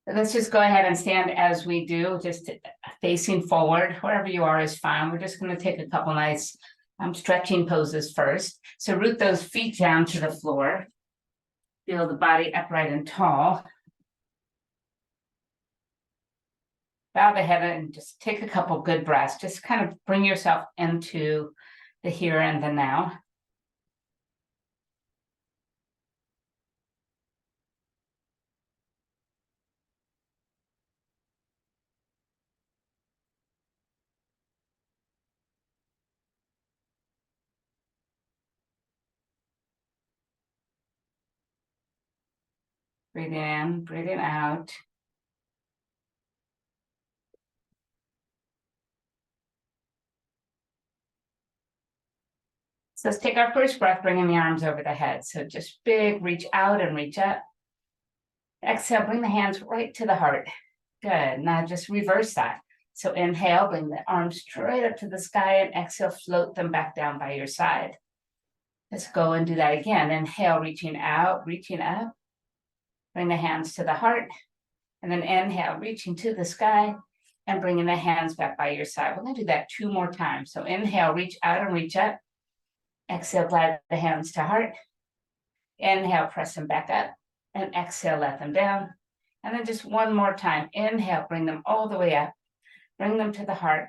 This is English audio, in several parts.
Let's just go ahead and stand as we do, just facing forward. Wherever you are is fine. We're just going to take a couple nice stretching poses first. So root those feet down to the floor. Feel the body upright and tall. Bow the head and just take a couple good breaths. Just kind of bring yourself into the here and the now. Breathing in, breathing out. So let's take our first breath, bringing the arms over the head. So just big reach out and reach up. Exhale, bring the hands right to the heart. Good. Now just reverse that. So inhale, bring the arms straight up to the sky, and exhale, float them back down by your side. Let's go and do that again. Inhale, reaching out, reaching up. Bring the hands to the heart. And then inhale, reaching to the sky and bringing the hands back by your side. We're going to do that 2 more times. So inhale, reach out and reach up. Exhale, glide the hands to heart. Inhale, press them back up. And exhale, let them down. And then just 1 more time. Inhale, bring them all the way up. Bring them to the heart.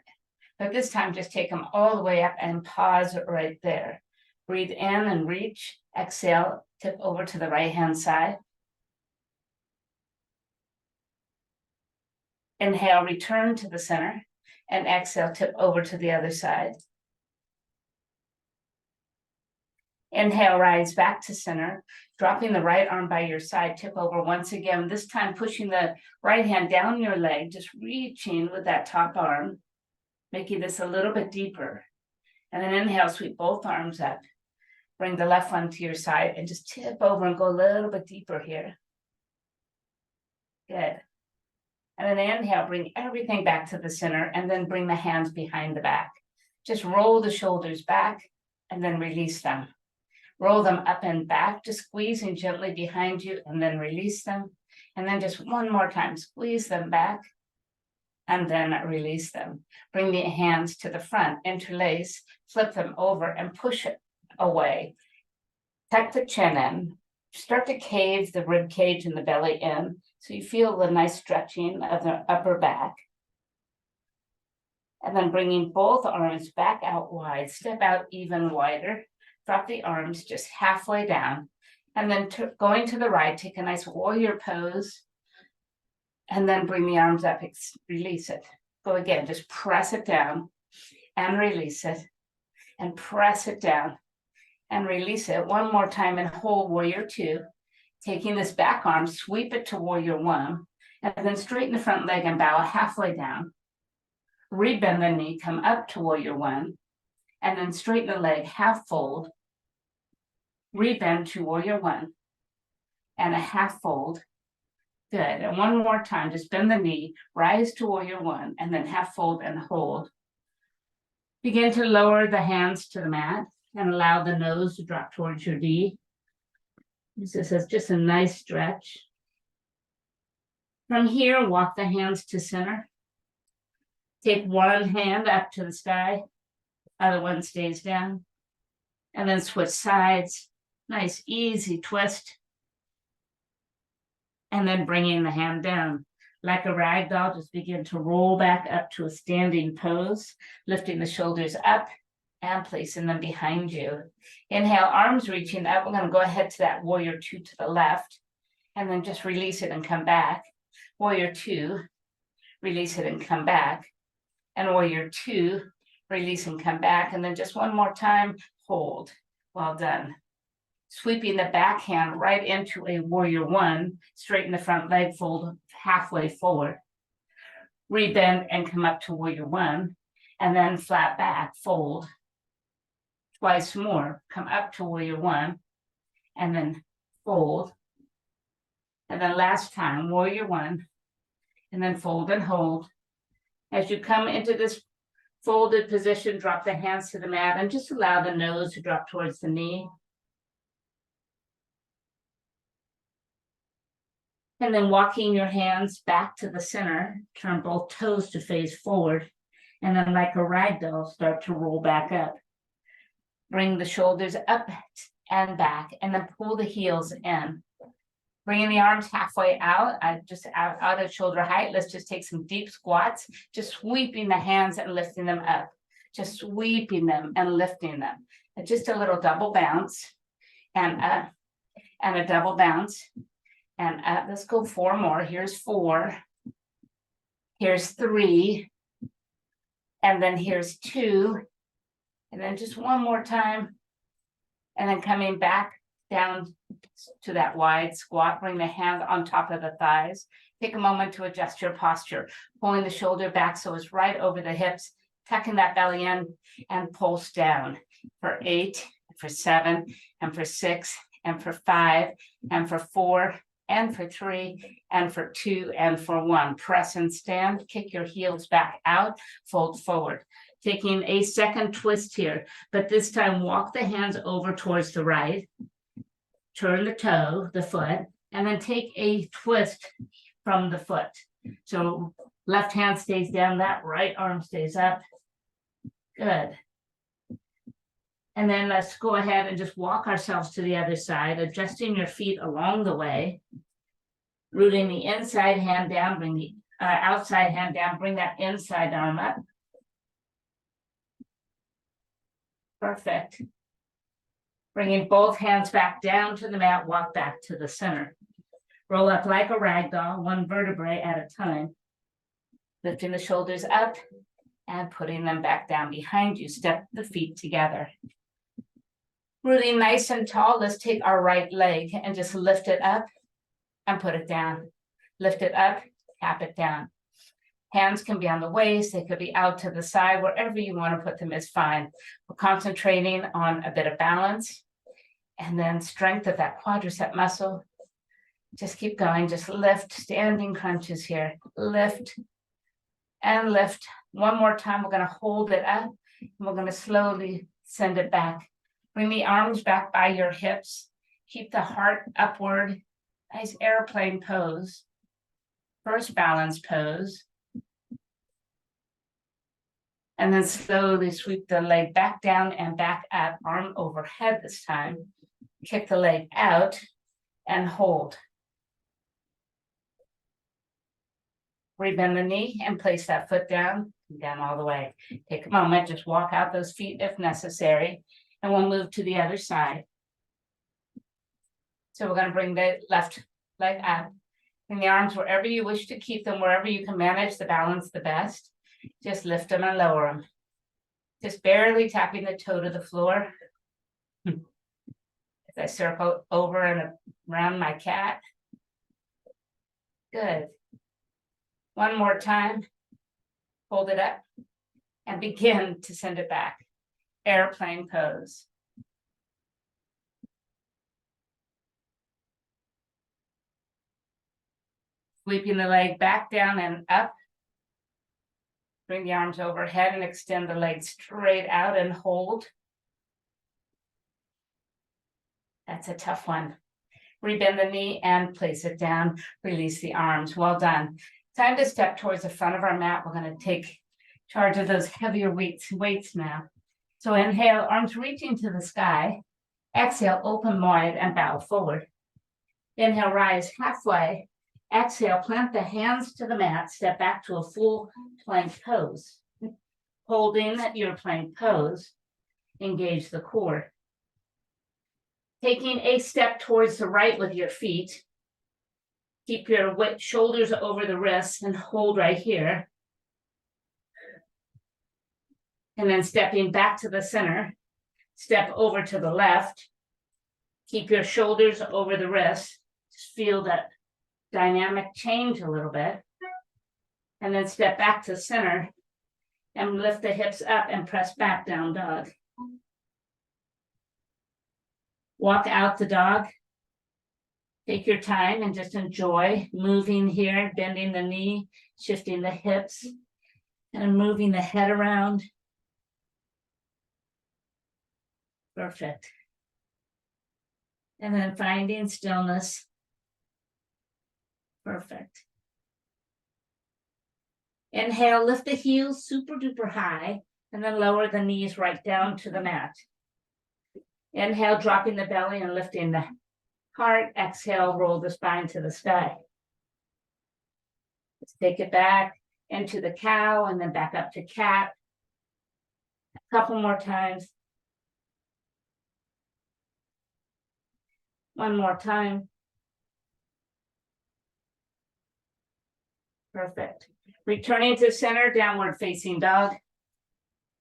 But this time, just take them all the way up and pause right there. Breathe in and reach. Exhale, tip over to the right-hand side. Inhale, return to the center. And exhale, tip over to the other side. Inhale, rise back to center, dropping the right arm by your side, tip over once again, this time pushing the right hand down your leg, just reaching with that top arm, making this a little bit deeper. And then inhale, sweep both arms up. Bring the left one to your side and just tip over and go a little bit deeper here. Good. And then inhale, bring everything back to the center and then bring the hands behind the back. Just roll the shoulders back and then release them. Roll them up and back, just squeezing gently behind you and then release them. And then just 1 more time, squeeze them back and then release them. Bring the hands to the front, interlace, flip them over and push it away. Tuck the chin in, start to cave the rib cage and the belly in so you feel the nice stretching of the upper back. And then bringing both arms back out wide, step out even wider. Drop the arms just halfway down. And then going to the right, take a nice warrior pose. And then bring the arms up, release it. Go again, just press it down and release it. And press it down and release it. 1 more time and hold warrior 2. Taking this back arm, sweep it to warrior 1. And then straighten the front leg and bow halfway down. Rebend the knee, come up to warrior 1. And then straighten the leg, half fold. Rebend to warrior 1 and a half fold. Good. And 1 more time, just bend the knee, rise to warrior 1 and then half fold and hold. Begin to lower the hands to the mat and allow the nose to drop towards your knee. This is just a nice stretch. From here, walk the hands to center. Take one hand up to the sky, other one stays down. And then switch sides. Nice, easy twist. And then bringing the hand down. Like a rag doll, just begin to roll back up to a standing pose, lifting the shoulders up and placing them behind you. Inhale, arms reaching up. We're going to go ahead to that warrior 2 to the left. And then just release it and come back. Warrior 2, release it and come back. And warrior 2, release and come back. And then just 1 more time, hold. Well done. Sweeping the back hand right into a warrior 1, straighten the front leg, fold halfway forward. Rebend and come up to warrior 1, and then flat back, fold. Twice more, come up to warrior 1, and then fold. And then last time, warrior 1, and then fold and hold. As you come into this folded position, drop the hands to the mat and just allow the nose to drop towards the knee. And then walking your hands back to the center, turn both toes to face forward. And then like a rag doll, start to roll back up. Bring the shoulders up and back, and then pull the heels in. Bringing the arms halfway out, just out of shoulder height. Let's just take some deep squats, just sweeping the hands and lifting them up. Just sweeping them and lifting them. And just a little double bounce, and a double bounce. And let's go 4 more. Here's 4. Here's 3. And then here's 2. And then just 1 more time. And then coming back down to that wide squat. Bring the hand on top of the thighs. Take a moment to adjust your posture. Pulling the shoulder back so it's right over the hips. Tucking that belly in and pulse down. For 8, for 7, and for 6, and for 5, and for 4, and for 3, and for 2, and for 1. Press and stand, kick your heels back out, fold forward. Taking a second twist here, but this time walk the hands over towards the right, turn the toe, the foot, and then take a twist from the foot. So left hand stays down, that right arm stays up. Good. And then let's go ahead and just walk ourselves to the other side, adjusting your feet along the way. Rooting the inside hand down, bring the outside hand down, bring that inside arm up. Perfect. Bringing both hands back down to the mat, walk back to the center. Roll up like a rag doll, 1 vertebrae at a time. Lifting the shoulders up and putting them back down behind you. Step the feet together. Rooting nice and tall, let's take our right leg and just lift it up and put it down. Lift it up, tap it down. Hands can be on the waist, they could be out to the side, wherever you want to put them is fine. We're concentrating on a bit of balance and then strength of that quadricep muscle. Just keep going, just lift, standing crunches here. Lift and lift. 1 more time, we're going to hold it up and we're going to slowly send it back. Bring the arms back by your hips. Keep the heart upward. Nice airplane pose. First balance pose. And then slowly sweep the leg back down and back up, arm overhead this time. Kick the leg out and hold. Rebend the knee and place that foot down all the way. Take a moment, just walk out those feet if necessary. And we'll move to the other side. So we're going to bring the left leg up. Bring the arms wherever you wish to keep them, wherever you can manage the balance the best. Just lift them and lower them. Just barely tapping the toe to the floor. As I circle over and around my cat. Good. 1 more time. Hold it up and begin to send it back. Airplane pose. Sweeping the leg back down and up. Bring the arms overhead and extend the legs straight out and hold. That's a tough one. Rebend the knee and place it down. Release the arms. Well done. Time to step towards the front of our mat. We're going to take charge of those heavier weights now. So inhale, arms reaching to the sky. Exhale, open wide and bow forward. Inhale, rise halfway. Exhale, plant the hands to the mat. Step back to a full plank pose. Holding your plank pose, engage the core. Taking a step towards the right with your feet. Keep your shoulders over the wrists and hold right here. And then stepping back to the center. Step over to the left. Keep your shoulders over the wrists. Just feel that dynamic change a little bit. And then step back to center and lift the hips up and press back down dog. Walk out the dog. Take your time and just enjoy moving here, bending the knee, shifting the hips, and moving the head around. Perfect. And then finding stillness. Perfect. Inhale, lift the heels super duper high, and then lower the knees right down to the mat. Inhale, dropping the belly and lifting the heart. Exhale, roll the spine to the sky. Let's take it back into the cow and then back up to cat. A couple more times. One more time. Perfect. Returning to center, downward facing dog.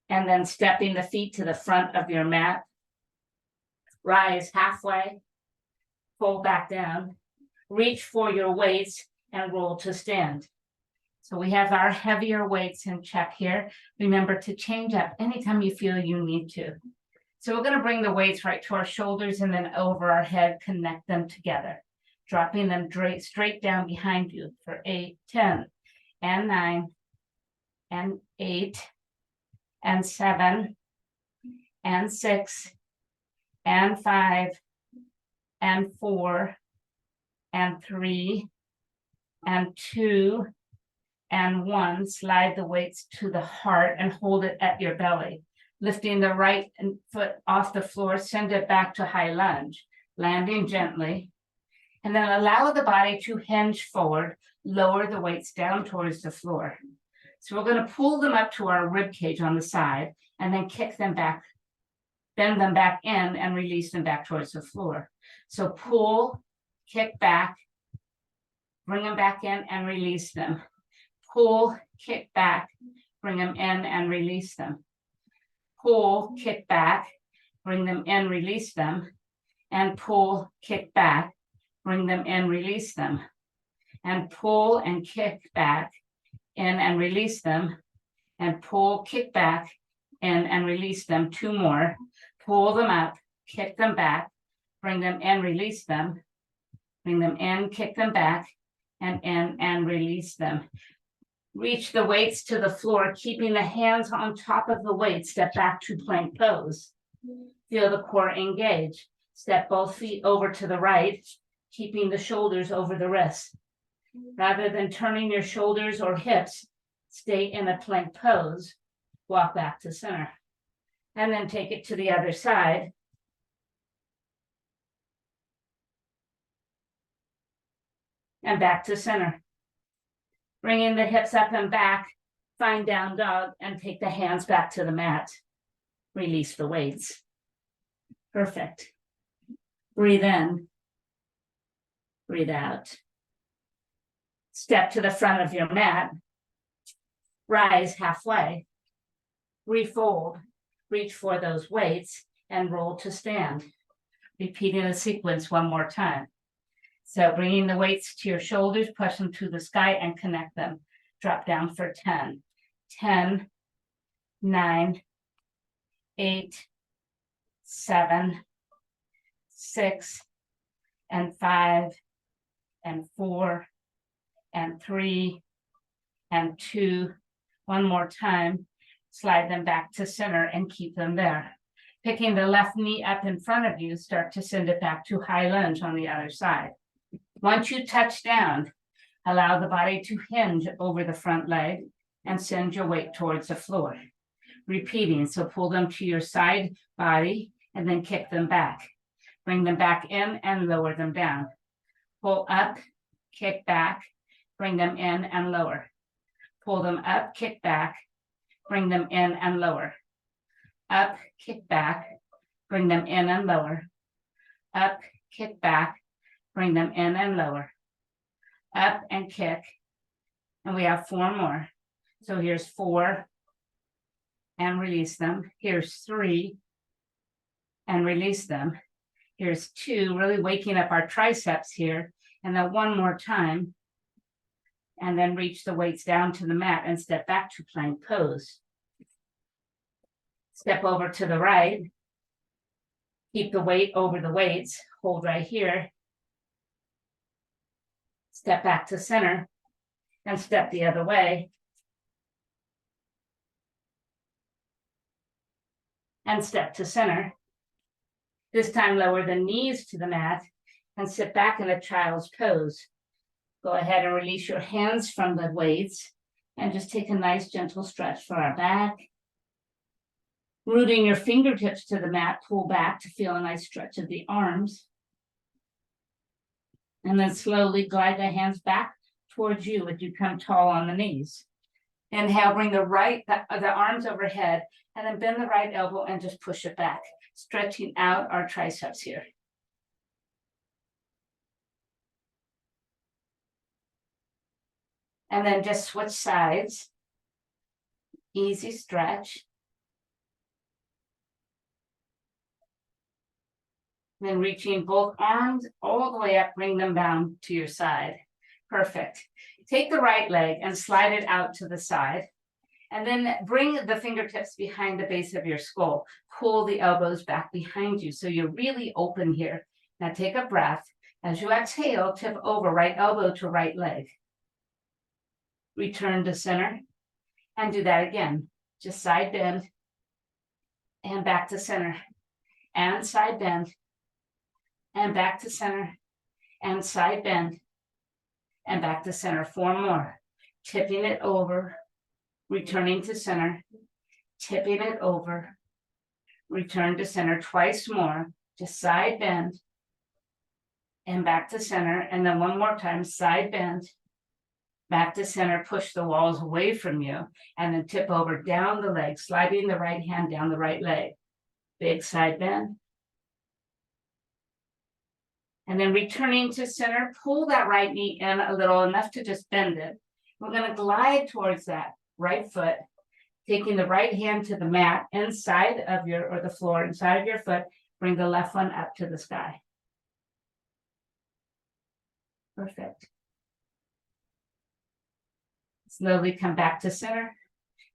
And then stepping the feet to the front of your mat. Rise halfway. Fold back down. Reach for your weights and roll to stand. So we have our heavier weights in check here. Remember to change up anytime you feel you need to. So we're going to bring the weights right to our shoulders and then over our head, connect them together. Dropping them straight down behind you for 8, 10, and 9, and 8, and 7, and 6, and 5, and 4, and 3, and 2, and 1. Slide the weights to the heart and hold it at your belly. Lifting the right foot off the floor, send it back to high lunge, landing gently. And then allow the body to hinge forward, lower the weights down towards the floor. So we're going to pull them up to our rib cage on the side and then kick them back, bend them back in and release them back towards the floor. So pull, kick back, bring them back in and release them. Pull, kick back, bring them in and release them. Pull, kick back, bring them in, release them. And pull, kick back, bring them in, release them. And pull and kick back in and release them. And pull, kick back in and release them. 2 more. Pull them up, kick them back, bring them in, release them. Bring them in, kick them back, and in and release them. Reach the weights to the floor, keeping the hands on top of the weight. Step back to plank pose. Feel the core engage. Step both feet over to the right, keeping the shoulders over the wrists. Rather than turning your shoulders or hips, stay in a plank pose. Walk back to center. And then take it to the other side. And back to center. Bringing the hips up and back, find down dog, and take the hands back to the mat. Release the weights. Perfect. Breathe in. Breathe out. Step to the front of your mat. Rise halfway. Refold. Reach for those weights and roll to stand. Repeating the sequence one more time. So bringing the weights to your shoulders, push them to the sky and connect them. Drop down for 10. 10, 9, 8, 7, 6, and 5, and 4, and 3, and 2. One more time. Slide them back to center and keep them there. Picking the left knee up in front of you, start to send it back to high lunge on the other side. Once you touch down, allow the body to hinge over the front leg and send your weight towards the floor. Repeating, so pull them to your side body and then kick them back. Bring them back in and lower them down. Pull up, kick back, bring them in and lower. Pull them up, kick back, bring them in and lower. Up, kick back, bring them in and lower. Up, kick back, bring them in and lower. Up and kick. And we have 4 more. So here's 4 and release them. Here's 3 and release them. Here's 2, really waking up our triceps here. And then 1 more time. And then reach the weights down to the mat and step back to plank pose. Step over to the right. Keep the weight over the weights. Hold right here. Step back to center and step the other way. And step to center. This time lower the knees to the mat and sit back in a child's pose. Go ahead and release your hands from the weights and just take a nice gentle stretch for our back. Rooting your fingertips to the mat, pull back to feel a nice stretch of the arms. And then slowly glide the hands back towards you as you come tall on the knees. Inhale, bring the arms overhead, and then bend the right elbow and just push it back, stretching out our triceps here. And then just switch sides. Easy stretch. Then reaching both arms all the way up, bring them down to your side. Perfect. Take the right leg and slide it out to the side. And then bring the fingertips behind the base of your skull. Pull the elbows back behind you so you're really open here. Now take a breath. As you exhale, tip over, right elbow to right leg. Return to center. And do that again. Just side bend. And back to center. And side bend. And back to center. And side bend. And back to center. 4 more. Tipping it over. Returning to center. Tipping it over. Return to center. Twice more. Just side bend. And back to center. And then 1 more time. Side bend. Back to center. Push the walls away from you. And then tip over down the leg. Sliding the right hand down the right leg. Big side bend. And then returning to center, pull that right knee in a little, enough to just bend it. We're going to glide towards that right foot, taking the right hand to the mat inside of your, or the floor inside of your foot. Bring the left one up to the sky. Perfect. Slowly come back to center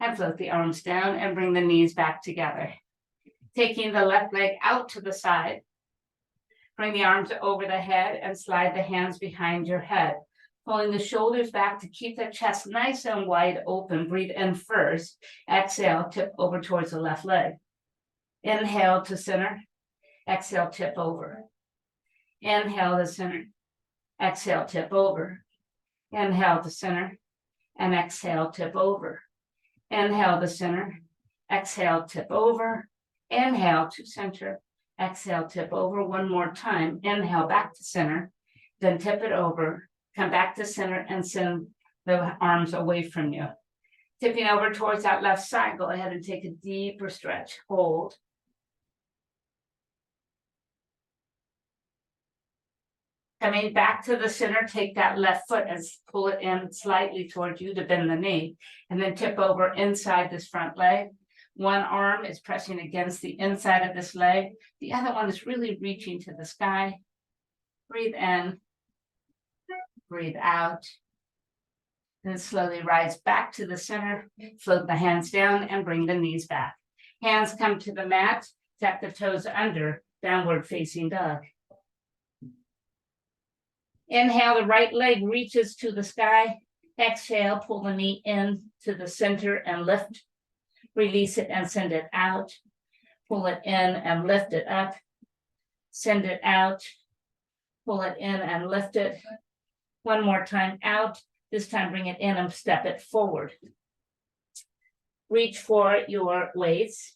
and float the arms down and bring the knees back together. Taking the left leg out to the side. Bring the arms over the head and slide the hands behind your head. Pulling the shoulders back to keep the chest nice and wide open. Breathe in first. Exhale, tip over towards the left leg. Inhale to center. Exhale, tip over. Inhale to center. Exhale, tip over. Inhale to center. And exhale, tip over. Inhale to center. Exhale, tip over. Inhale to center. Exhale, tip over 1 more time. Inhale, back to center. Then tip it over. Come back to center and send the arms away from you. Tipping over towards that left side. Go ahead and take a deeper stretch. Hold. Coming back to the center, take that left foot and pull it in slightly towards you to bend the knee. And then tip over inside this front leg. 1 arm is pressing against the inside of this leg. The other one is really reaching to the sky. Breathe in. Breathe out. Then slowly rise back to the center. Float the hands down and bring the knees back. Hands come to the mat. Tap the toes under. Downward facing dog. Inhale, the right leg reaches to the sky. Exhale, pull the knee in to the center and lift. Release it and send it out. Pull it in and lift it up. Send it out. Pull it in and lift it. 1 more time out. This time bring it in and step it forward. Reach for your weights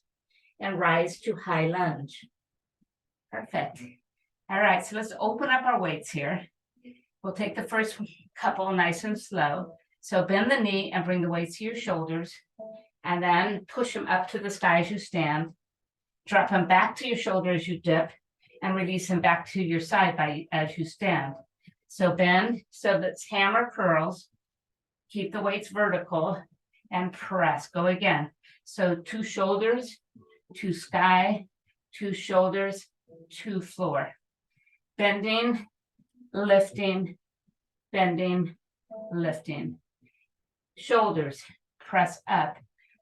and rise to high lunge. Perfect. All right, so let's open up our weights here. We'll take the first couple nice and slow. So bend the knee and bring the weights to your shoulders. And then push them up to the sky as you stand. Drop them back to your shoulder as you dip. And release them back to your side as you stand. So bend so that it's hammer curls. Keep the weights vertical. And press. Go again. So 2 shoulders, 2 sky, 2 shoulders, 2 floor. Bending, lifting, bending, lifting. Shoulders, press up.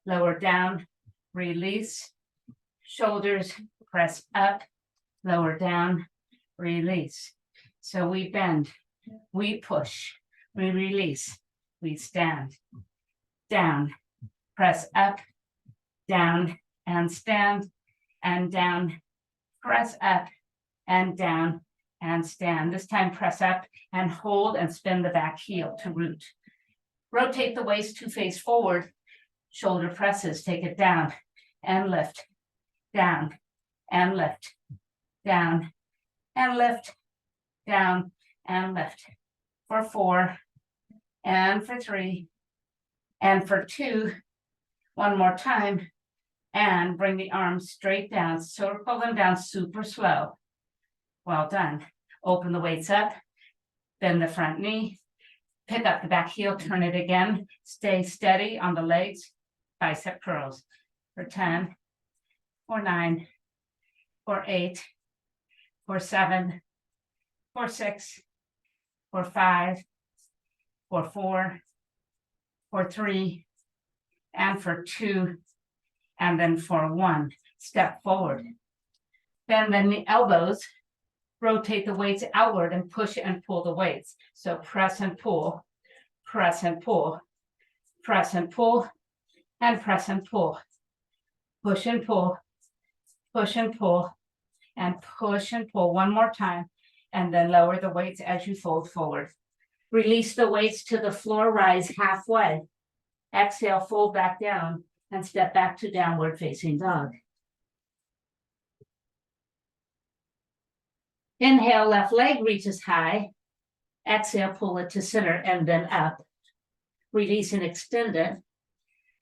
Lower down, release. Shoulders, press up, lower down, release. So we bend, we push, we release, we stand, down, press up, down, and stand, and down, press up, and down, and stand. This time press up and hold and spin the back heel to root. Rotate the waist to face forward. Shoulder presses, take it down and lift, down and lift, down and lift, down and lift. For 4 and for 3 and for 2. One more time. And bring the arms straight down, circle them down super slow. Well done. Open the weights up, bend the front knee, pick up the back heel, turn it again. Stay steady on the legs, bicep curls. For 10, for 9, for 8, for 7, for 6, for 5, for 4, for 3, and for 2. And then for 1, step forward. Bend the elbows, rotate the weights outward and push and pull the weights. So press and pull, press and pull, press and pull, and press and pull. Push and pull, push and pull, and push and pull one more time. And then lower the weights as you fold forward. Release the weights to the floor, rise halfway. Exhale, fold back down. And step back to downward facing dog. Inhale, left leg reaches high. Exhale, pull it to center and then up. Release and extend it.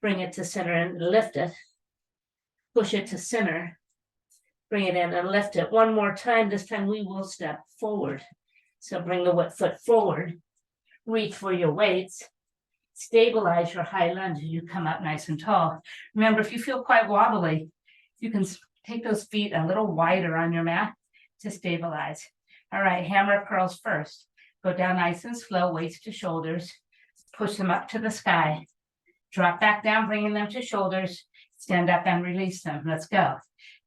Bring it to center and lift it. Push it to center. Bring it in and lift it. One more time. This time we will step forward. So bring the foot forward. Reach for your weights. Stabilize your high lunge as you come up nice and tall. Remember, if you feel quite wobbly, you can take those feet a little wider on your mat to stabilize. All right, hammer curls first. Go down nice and slow, weights to shoulders. Push them up to the sky. Drop back down, bringing them to shoulders. Stand up and release them. Let's go.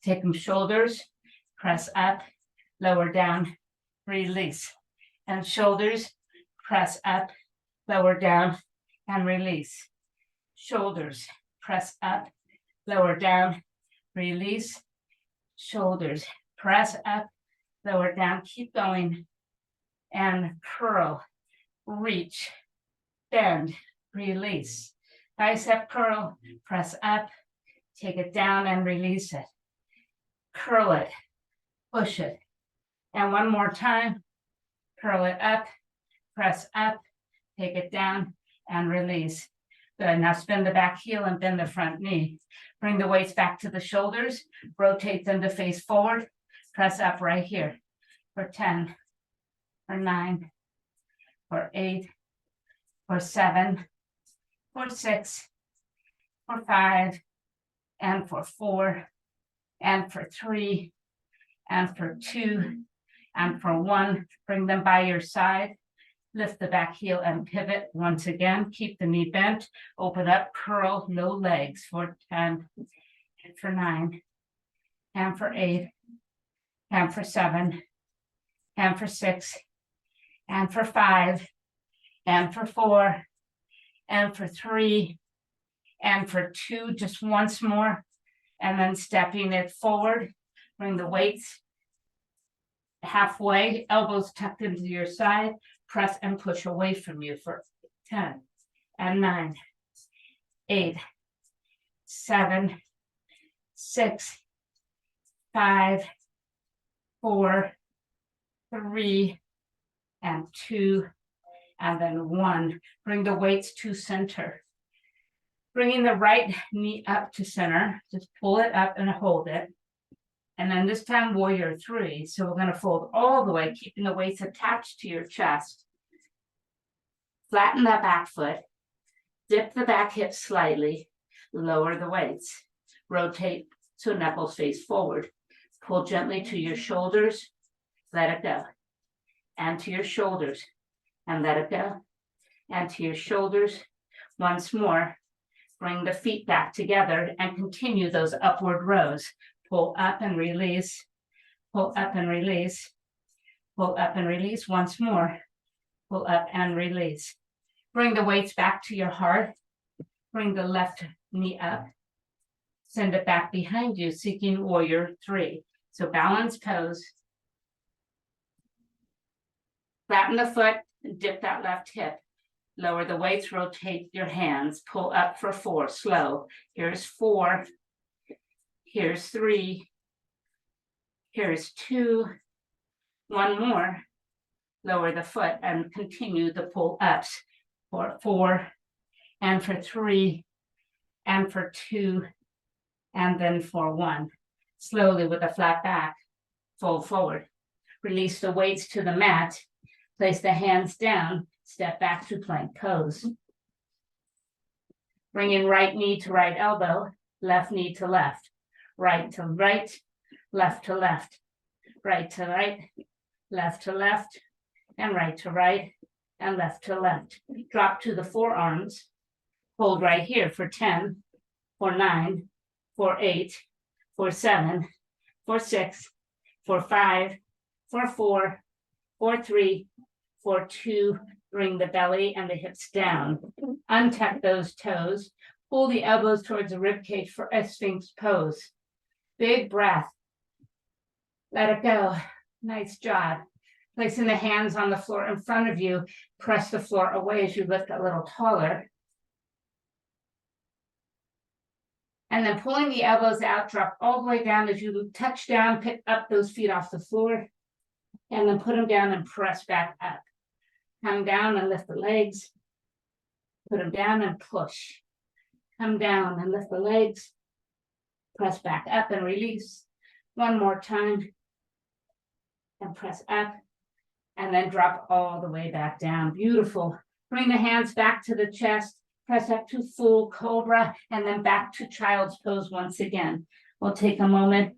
Take them shoulders, press up, lower down, release. And shoulders, press up, lower down, and release. Shoulders, press up, lower down, release. Shoulders, press up, lower down, keep going. And curl, reach, bend, release. Bicep curl, press up, take it down and release it. Curl it, push it. And one more time, curl it up, press up, take it down, and release. Good. Now spin the back heel and bend the front knee. Bring the weights back to the shoulders. Rotate them to face forward. Press up right here. For 10, for 9, for 8, for 7, for 6, for 5, and for 4, and for 3, and for 2, and for 1. Bring them by your side. Lift the back heel and pivot once again. Keep the knee bent. Open up, curl, no legs. For 10, and for 9, and for 8, and for 7, and for 6, and for 5, and for 4, and for 3, and for 2. Just once more. And then stepping it forward. Bring the weights halfway, elbows tucked into your side. Press and push away from you for 10 and 9, 8, 7, 6, 5, 4, 3, and 2, and then 1. Bring the weights to center. Bringing the right knee up to center. Just pull it up and hold it. And then this time, warrior 3. So we're going to fold all the way, keeping the weights attached to your chest. Flatten that back foot. Dip the back hip slightly. Lower the weights. Rotate so knuckles face forward. Pull gently to your shoulders. Let it go. And to your shoulders. And let it go. And to your shoulders. Once more. Bring the feet back together and continue those upward rows. Pull up and release, pull up and release, pull up and release once more, pull up and release. Bring the weights back to your heart. Bring the left knee up. Send it back behind you, seeking warrior 3. So balance pose. Flatten the foot, dip that left hip. Lower the weights, rotate your hands, pull up for 4, slow. Here's 4, here's 3, here's 2, one more. Lower the foot and continue the pull ups for 4, and for 3, and for 2, and then for 1. Slowly with a flat back, fold forward. Release the weights to the mat, place the hands down, step back to plank pose. Bring in right knee to right elbow, left knee to left, right to right, left to left, right to right, left to left, and right to right, and left to left. Drop to the forearms, hold right here for 10, for 9, for 8, for 7, for 6, for 5, for 4, for 3, for 2, bring the belly and the hips down. Untuck those toes, pull the elbows towards the rib cage for a Sphinx pose. Big breath. Let it go. Nice job. Placing the hands on the floor in front of you, press the floor away as you lift a little taller. And then pulling the elbows out, drop all the way down as you touch down, pick up those feet off the floor, and then put them down and press back up. Come down and lift the legs, put them down and push. Come down and lift the legs, press back up and release. One more time, and press up, and then drop all the way back down. Beautiful. Bring the hands back to the chest, press up to full cobra, and then back to child's pose once again. We'll take a moment,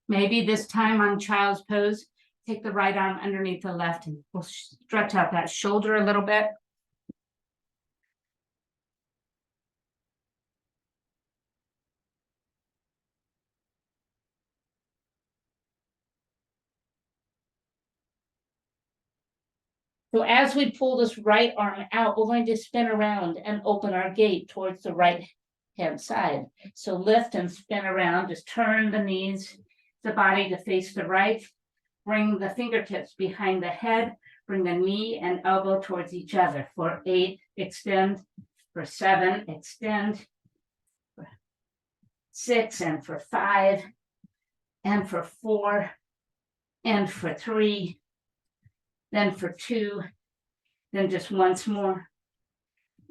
maybe this time on child's pose, take the right arm underneath the left, and we'll stretch out that shoulder a little bit. So as we pull this right arm out, we're going to spin around and open our gate towards the right hand side. So lift and spin around, just turn the knees, the body to face the right. Bring the fingertips behind the head, bring the knee and elbow towards each other. For 8, extend. For 7, extend. For 6, and for 5, and for 4, and for 3, then for 2, then just once more.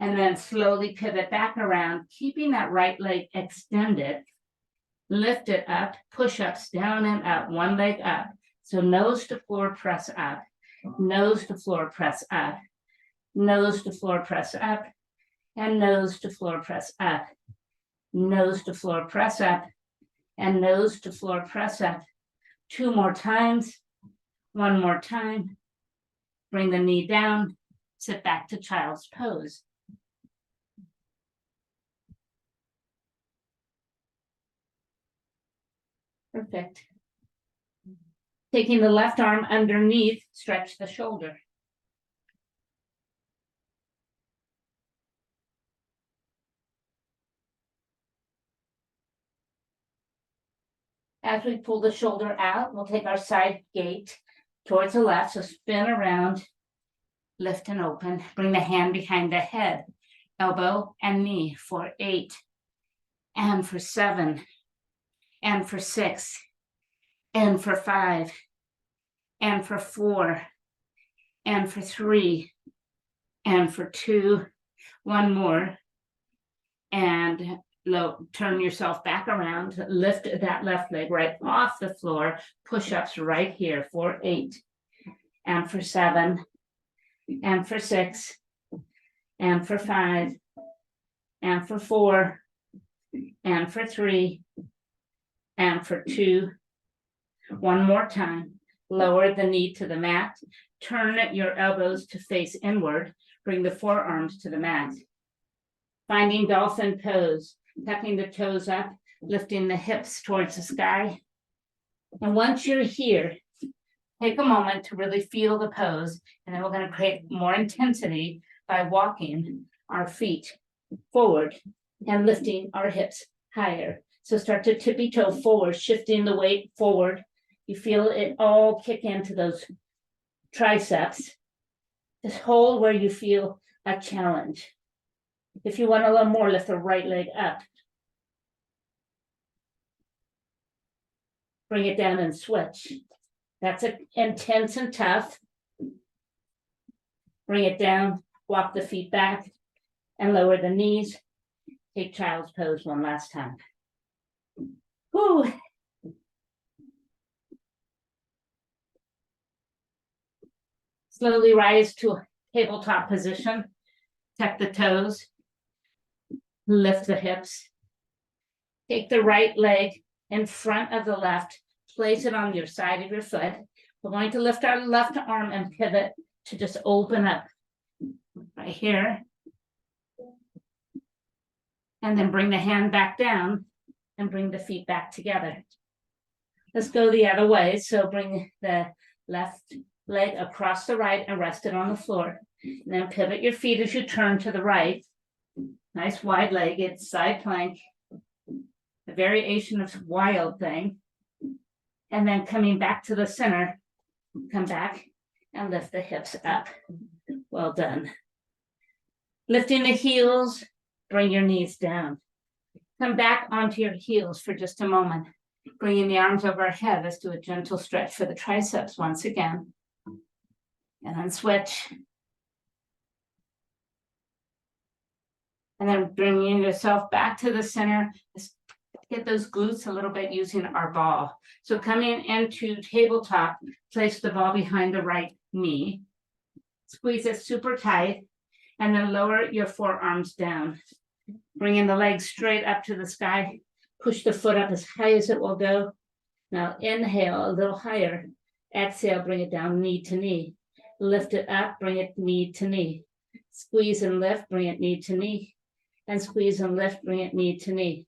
And then slowly pivot back around, keeping that right leg extended. Lift it up, push-ups down and up, one leg up. So nose to floor, press up, nose to floor, press up, nose to floor, press up, and nose to floor, press up, nose to floor, press up, and nose to floor, press up. 2 more times, 1 more time. Bring the knee down, sit back to child's pose. Perfect. Taking the left arm underneath, stretch the shoulder. As we pull the shoulder out, we'll take our side gate towards the left, so spin around, lift and open. Bring the hand behind the head, elbow and knee for 8, and for 7, and for 6, and for 5, and for 4, and for 3, and for 2, one more, and turn yourself back around, lift that left leg right off the floor, push-ups right here for 8, and for 7, and for 6, and for 5, and for 4, and for 3, and for 2. One more time. Lower the knee to the mat. Turn your elbows to face inward. Bring the forearms to the mat. Finding dolphin pose. Tucking the toes up. Lifting the hips towards the sky. And once you're here, take a moment to really feel the pose. And then we're going to create more intensity by walking our feet forward and lifting our hips higher. So start to tippy toe forward, shifting the weight forward. You feel it all kick into those triceps. Just hold where you feel a challenge. If you want a little more, lift the right leg up. Bring it down and switch. That's intense and tough. Bring it down, walk the feet back and lower the knees. Take child's pose one last time. Whew. Slowly rise to a tabletop position. Tuck the toes. Lift the hips. Take the right leg in front of the left. Place it on your side of your foot. We're going to lift our left arm and pivot to just open up right here. And then bring the hand back down and bring the feet back together. Let's go the other way. So bring the left leg across the right and rest it on the floor. And then pivot your feet as you turn to the right. Nice wide-legged side plank. A variation of wild thing. And then coming back to the center, come back and lift the hips up. Well done. Lifting the heels, bring your knees down. Come back onto your heels for just a moment. Bringing the arms overhead. Let's do a gentle stretch for the triceps once again. And then switch. And then bringing yourself back to the center. Get those glutes a little bit using our ball. So coming into tabletop, place the ball behind the right knee. Squeeze it super tight. And then lower your forearms down. Bringing the legs straight up to the sky. Push the foot up as high as it will go. Now inhale a little higher. Exhale, bring it down knee to knee. Lift it up, bring it knee to knee. Squeeze and lift, bring it knee to knee. And squeeze and lift, bring it knee to knee.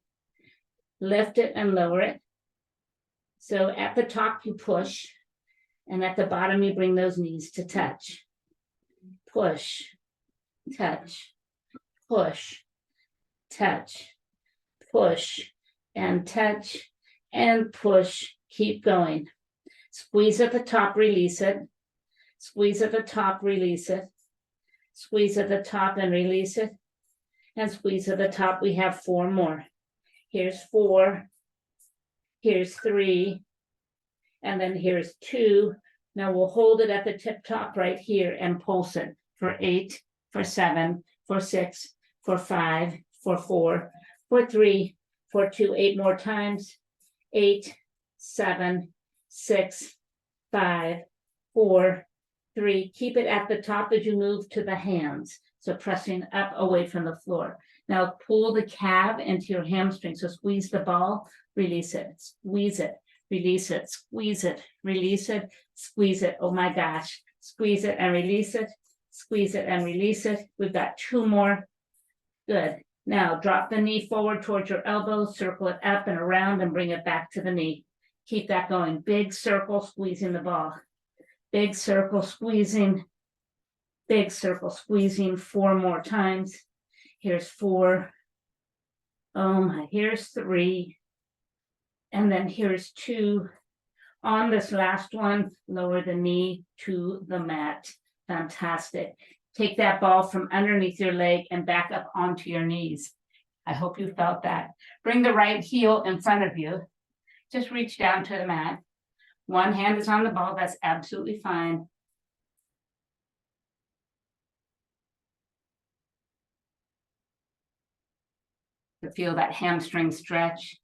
Lift it and lower it. So at the top you push. And at the bottom you bring those knees to touch. Push, touch, push, touch, push, and touch, and push. Keep going. Squeeze at the top, release it. Squeeze at the top, release it. Squeeze at the top and release it. And squeeze at the top. We have 4 more. Here's 4. Here's 3. And then here's 2. Now we'll hold it at the tip top right here and pulse it for 8, for 7, for 6, for 5, for 4, for 3, for 2, 8 more times. 8, 7, 6, 5, 4, 3. Keep it at the top as you move to the hands. So pressing up away from the floor. Now pull the calf into your hamstring. So squeeze the ball, release it, squeeze it, release it, squeeze it, release it, squeeze it. Oh my gosh. Squeeze it and release it, squeeze it and release it. We've got 2 more. Good. Now drop the knee forward towards your elbow, circle it up and around and bring it back to the knee. Keep that going. Big circle, squeezing the ball. Big circle, squeezing. Big circle, squeezing 4 more times. Here's 4. Oh my, here's 3. And then here's 2. On this last one, lower the knee to the mat. Fantastic. Take that ball from underneath your leg and back up onto your knees. I hope you felt that. Bring the right heel in front of you. Just reach down to the mat. One hand is on the ball. That's absolutely fine. To feel that hamstring stretch.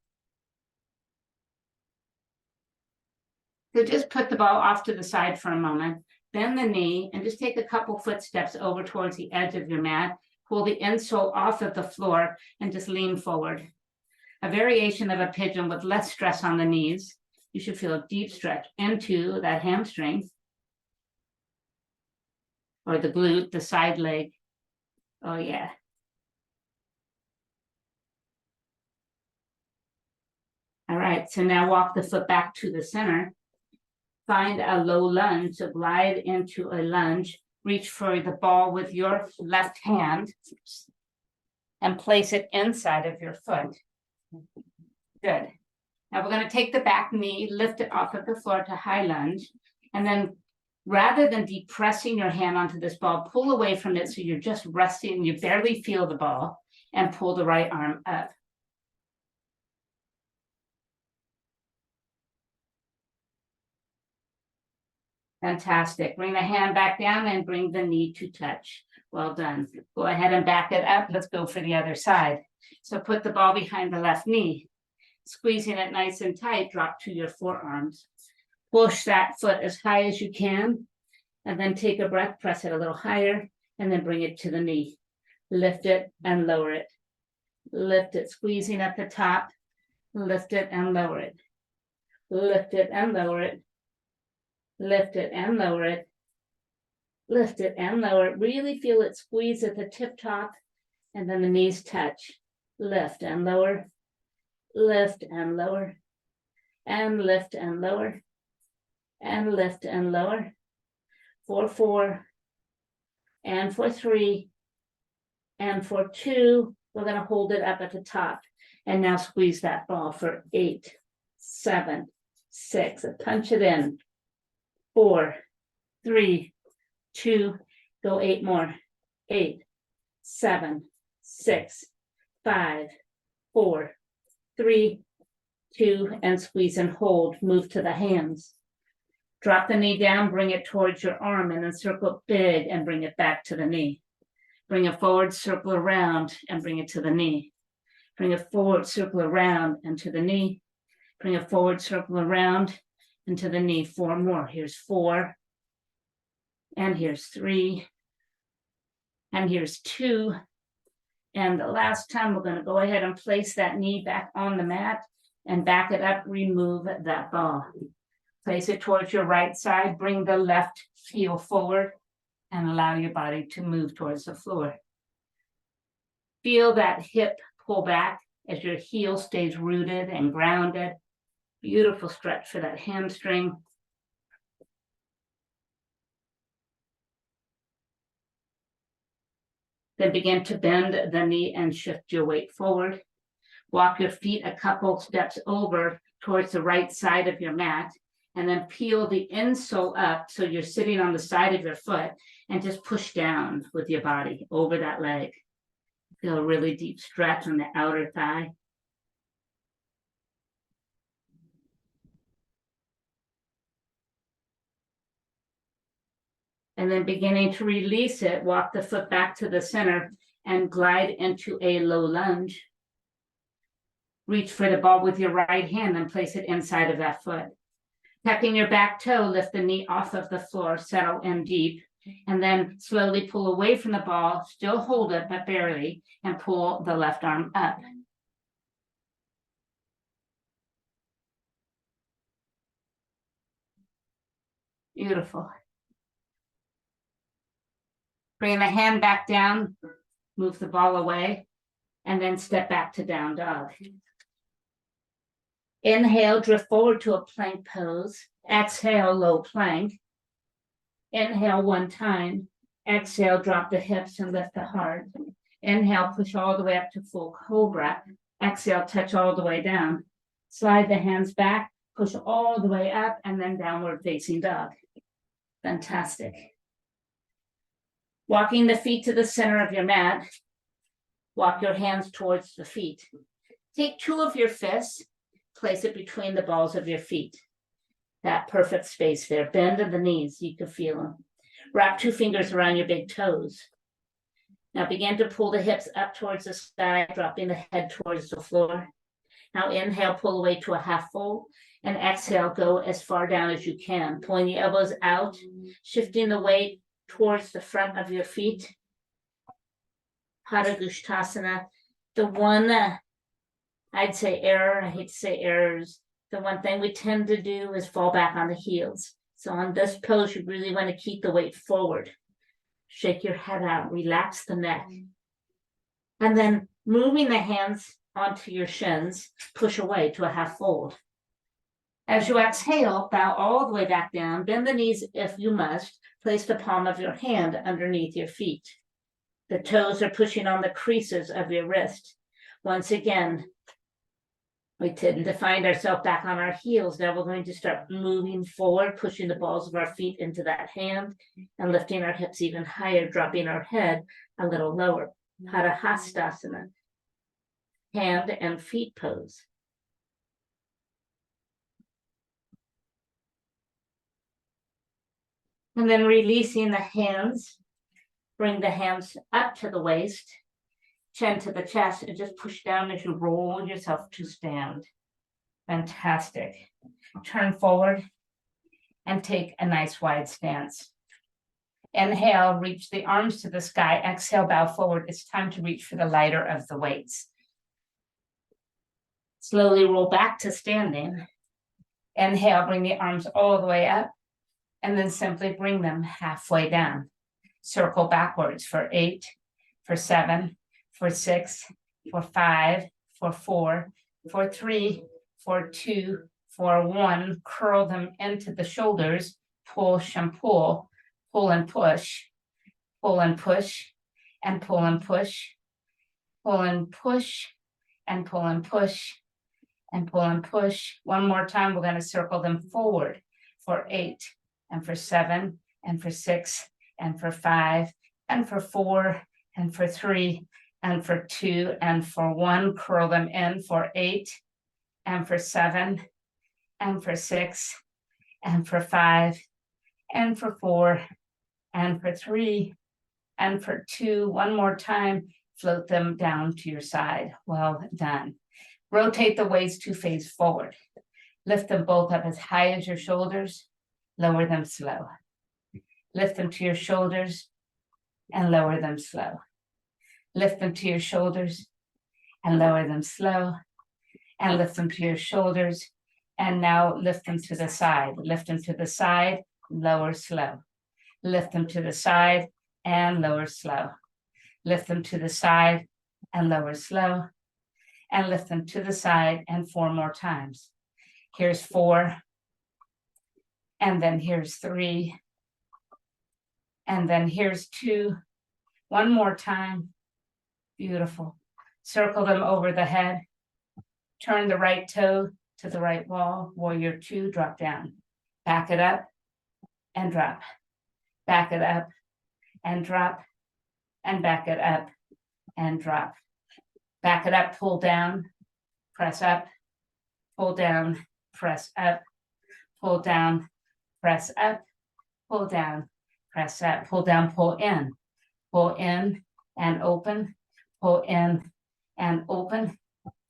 So just put the ball off to the side for a moment, bend the knee, and just take a couple footsteps over towards the edge of your mat. Pull the insole off of the floor and just lean forward. A variation of a pigeon with less stress on the knees. You should feel a deep stretch into that hamstring or the glute, the side leg. Oh yeah. All right, so now walk the foot back to the center. Find a low lunge, so glide into a lunge. Reach for the ball with your left hand and place it inside of your foot. Good. Now we're going to take the back knee, lift it off of the floor to high lunge, and then Rather than depressing your hand onto this ball, pull away from it so you're just resting, you barely feel the ball, and pull the right arm up. Fantastic. Bring the hand back down and bring the knee to touch. Well done. Go ahead and back it up. Let's go for the other side. So put the ball behind the left knee, squeezing it nice and tight, drop to your forearms. Push that foot as high as you can, and then take a breath, press it a little higher, and then bring it to the knee. Lift it and lower it. Lift it, squeezing at the top. Lift it and lower it. Lift it and lower it. Lift it and lower it. Lift it and lower it. Really feel it squeeze at the tip top, and then the knees touch. Lift and lower. Lift and lower. And lift and lower. And lift and lower. For 4. And for 3. And for 2. We're going to hold it up at the top. And now squeeze that ball for 8, 7, 6. Punch it in. 4, 3, 2, go 8 more. 8, 7, 6, 5, 4, 3, 2, and squeeze and hold. Move to the hands. Drop the knee down, bring it towards your arm, and then circle big and bring it back to the knee. Bring it forward, circle around, and bring it to the knee. Bring it forward, circle around, and to the knee. Bring it forward, circle around, and to the knee. 4 more. Here's 4. And here's 3. And here's 2. And the last time, we're going to go ahead and place that knee back on the mat and back it up. Remove that ball. Place it towards your right side. Bring the left heel forward and allow your body to move towards the floor. Feel that hip pull back as your heel stays rooted and grounded. Beautiful stretch for that hamstring. Then begin to bend the knee and shift your weight forward. Walk your feet a couple steps over towards the right side of your mat, and then peel the insole up so you're sitting on the side of your foot, and just push down with your body over that leg. Feel a really deep stretch on the outer thigh. And then beginning to release it, walk the foot back to the center and glide into a low lunge. Reach for the ball with your right hand and place it inside of that foot. Tucking your back toe, lift the knee off of the floor, settle in deep, and then slowly pull away from the ball, still hold it, but barely, and pull the left arm up. Beautiful. Bring the hand back down, move the ball away, and then step back to down dog. Inhale, drift forward to a plank pose. Exhale, low plank. Inhale 1 time. Exhale, drop the hips and lift the heart. Inhale, push all the way up to full cobra. Exhale, touch all the way down. Slide the hands back, push all the way up, and then downward facing dog. Fantastic. Walking the feet to the center of your mat. Walk your hands towards the feet. Take 2 of your fists, place it between the balls of your feet. That perfect space there. Bend in the knees, you can feel them. Wrap 2 fingers around your big toes. Now begin to pull the hips up towards the sky, dropping the head towards the floor. Now inhale, pull away to a half fold, and exhale, go as far down as you can. Pulling the elbows out, shifting the weight towards the front of your feet. Padagusthasana. The one, I'd say error, I hate to say errors, the one thing we tend to do is fall back on the heels. So on this pose, you really want to keep the weight forward. Shake your head out, relax the neck. And then moving the hands onto your shins, push away to a half fold. As you exhale, bow all the way back down, bend the knees if you must, place the palm of your hand underneath your feet. The toes are pushing on the creases of your wrist. Once again, We tend to find ourselves back on our heels. Now we're going to start moving forward, pushing the balls of our feet into that hand and lifting our hips even higher, dropping our head a little lower. Parahastasana, hand and feet pose. And then releasing the hands, bring the hands up to the waist, chin to the chest, and just push down as you roll yourself to stand. Fantastic. Turn forward and take a nice wide stance. Inhale, reach the arms to the sky. Exhale, bow forward. It's time to reach for the lighter of the weights. Slowly roll back to standing. Inhale, bring the arms all the way up, and then simply bring them halfway down. Circle backwards for 8, for 7, for 6, for 5, for 4, for 3, for 2, for 1. Curl them into the shoulders. Push and pull, pull and push, pull and push, and pull and push, pull and push, and pull and push, and pull and push. One more time, we're going to circle them forward for 8, and for 7, and for 6, and for 5, and for 4, and for 3, and for 2, and for 1. Curl them in for 8, and for 7, and for 6, and for 5, and for 4, and for 3, and for 2. One more time, float them down to your side. Well done. Rotate the weights to face forward. Lift them both up as high as your shoulders. Lower them slow. Lift them to your shoulders and lower them slow. Lift them to your shoulders and lower them slow. And lift them to your shoulders. And now lift them to the side. Lift them to the side, lower slow. Lift them to the side and lower slow. Lift them to the side and lower slow. And lift them to the side, and 4 more times. Here's 4. And then here's 3. And then here's 2. One more time. Beautiful. Circle them over the head. Turn the right toe to the right wall. Warrior 2, drop down. Back it up and drop. Back it up and drop. And back it up and drop. Back it up, pull down, press up, pull down, press up, pull down, press up, pull down, press up, pull down, pull in and open, pull in and open,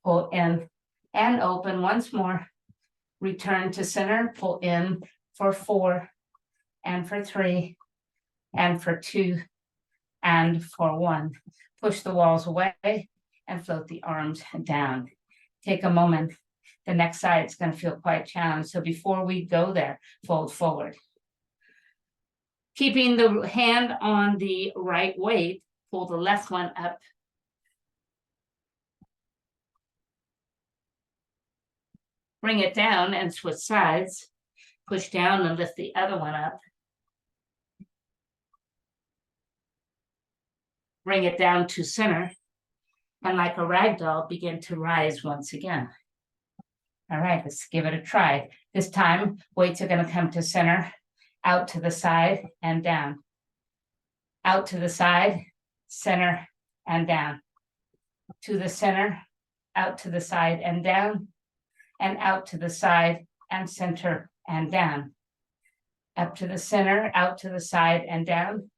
pull in and open. Once more, return to center, pull in for 4 and for 3 and for 2 and for 1. Push the walls away and float the arms down. Take a moment. The next side is going to feel quite challenged. So before we go there, fold forward. Keeping the hand on the right weight, pull the left one up. Bring it down and switch sides. Push down and lift the other one up. Bring it down to center. And like a rag doll, begin to rise once again. All right, let's give it a try. This time, weights are going to come to center, out to the side and down. Out to the side, center and down. To the center, out to the side and down. And out to the side and center and down. Up to the center, out to the side and down.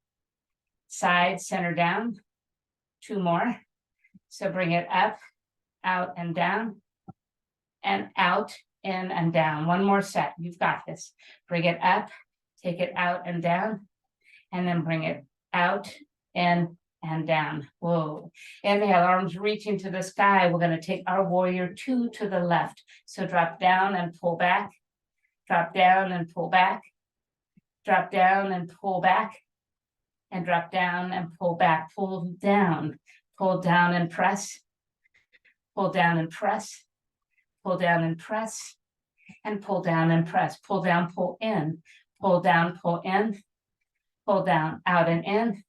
Side, center, down. 2 more. So bring it up, out and down, and out, in and down. 1 more set. You've got this. Bring it up, take it out and down, and then bring it out, in, and down. Whoa. Inhale, arms reaching to the sky. We're going to take our warrior 2 to the left. So drop down and pull back. Drop down and pull back. Drop down and pull back. And drop down and pull back. Pull down. Pull down and press, pull down and press, pull down and press, and pull down and press. Pull down, pull in, pull down, pull in, pull down, out and in,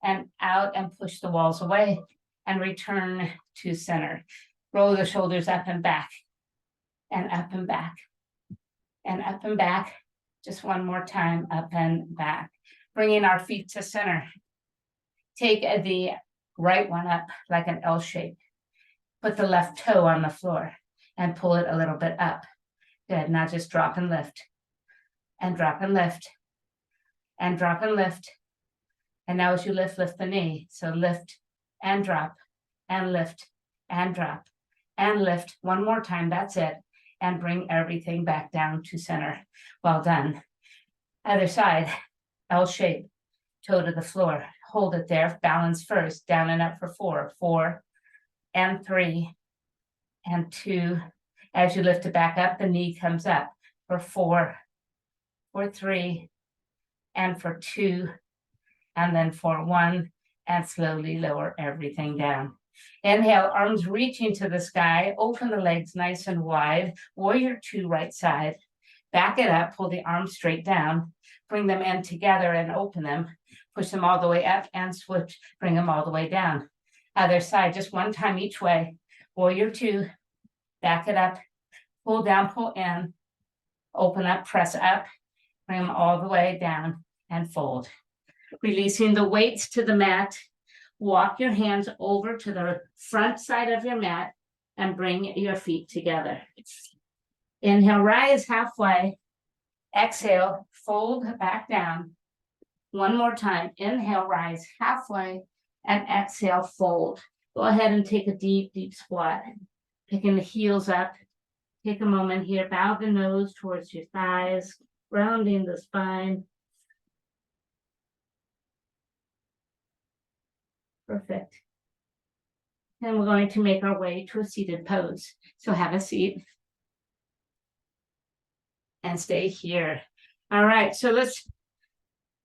and out, and push the walls away, and return to center. Roll the shoulders up and back, and up and back, and up and back. Just one more time, up and back. Bringing our feet to center. Take the right one up like an L shape. Put the left toe on the floor and pull it a little bit up. Good, now just drop and lift, and drop and lift, and drop and lift. And now as you lift, lift the knee. So lift and drop, and lift and drop, and lift. One more time, that's it. And bring everything back down to center. Well done. Other side, L shape, toe to the floor. Hold it there, balance first, down and up for 4, 4, and 3, and 2. As you lift it back up, the knee comes up for 4, for 3, and for 2, and then for 1, and slowly lower everything down. Inhale, arms reaching to the sky, open the legs nice and wide, warrior 2 right side. Back it up, pull the arms straight down, bring them in together and open them, push them all the way up and switch, bring them all the way down. Other side, just one time each way. Warrior 2, back it up, pull down, pull in, open up, press up, bring them all the way down and fold. Releasing the weights to the mat, walk your hands over to the front side of your mat and bring your feet together. Inhale, rise halfway. Exhale, fold back down. One more time. Inhale, rise halfway, and exhale, fold. Go ahead and take a deep, deep squat. Picking the heels up. Take a moment here. Bow the nose towards your thighs, rounding the spine. Perfect. And we're going to make our way to a seated pose. So have a seat. And stay here. All right, so let's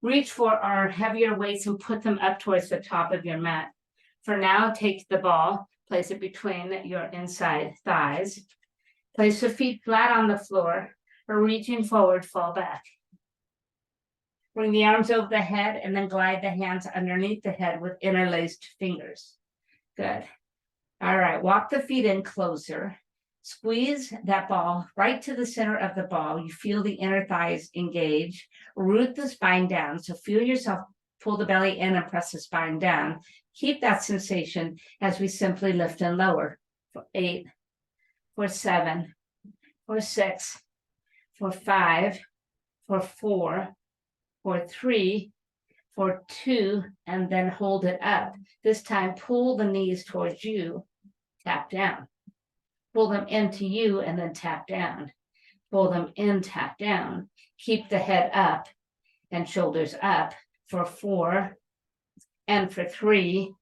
reach for our heavier weights and put them up towards the top of your mat. For now, take the ball, place it between your inside thighs. Place the feet flat on the floor, or reaching forward, fall back. Bring the arms over the head and then glide the hands underneath the head with interlaced fingers. Good. All right, walk the feet in closer. Squeeze that ball right to the center of the ball. You feel the inner thighs engage. Root the spine down. So feel yourself pull the belly in and press the spine down. Keep that sensation as we simply lift and lower. For 8, for 7, for 6, for 5, for 4, for 3, for 2, and then hold it up. This time, pull the knees towards you, tap down. Pull them into you and then tap down. Pull them in, tap down. Keep the head up and shoulders up for 4 and for 3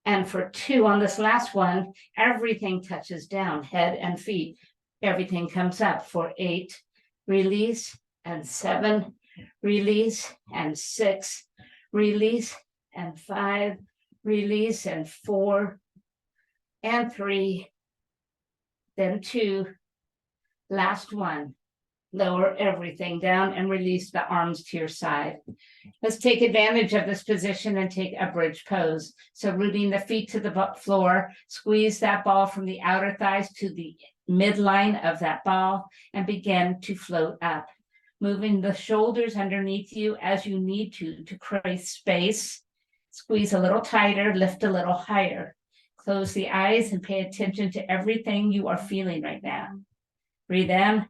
and for 2. On this last one, everything touches down, head and feet. Everything comes up for 8, release, and 7, release, and 6, release, and 5, release, and 4, and 3, then 2, last one. Lower everything down and release the arms to your side. Let's take advantage of this position and take a bridge pose. So rooting the feet to the floor, squeeze that ball from the outer thighs to the midline of that ball and begin to float up. Moving the shoulders underneath you as you need to create space. Squeeze a little tighter, lift a little higher. Close the eyes and pay attention to everything you are feeling right now. Breathe in.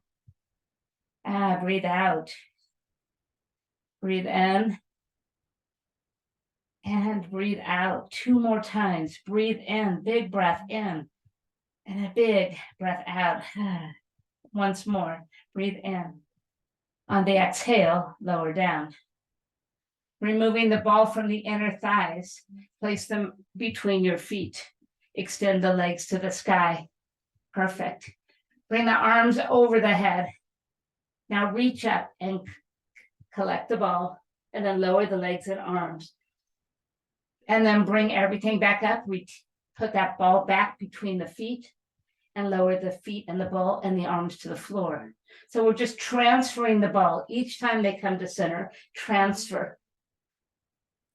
Breathe out. Breathe in. And breathe out. 2 more times. Breathe in. Big breath in. And a big breath out. Once more. Breathe in. On the exhale, lower down. Removing the ball from the inner thighs. Place them between your feet. Extend the legs to the sky. Perfect. Bring the arms over the head. Now reach up and collect the ball and then lower the legs and arms. And then bring everything back up. We put that ball back between the feet and lower the feet and the ball and the arms to the floor. So we're just transferring the ball. Each time they come to center, transfer.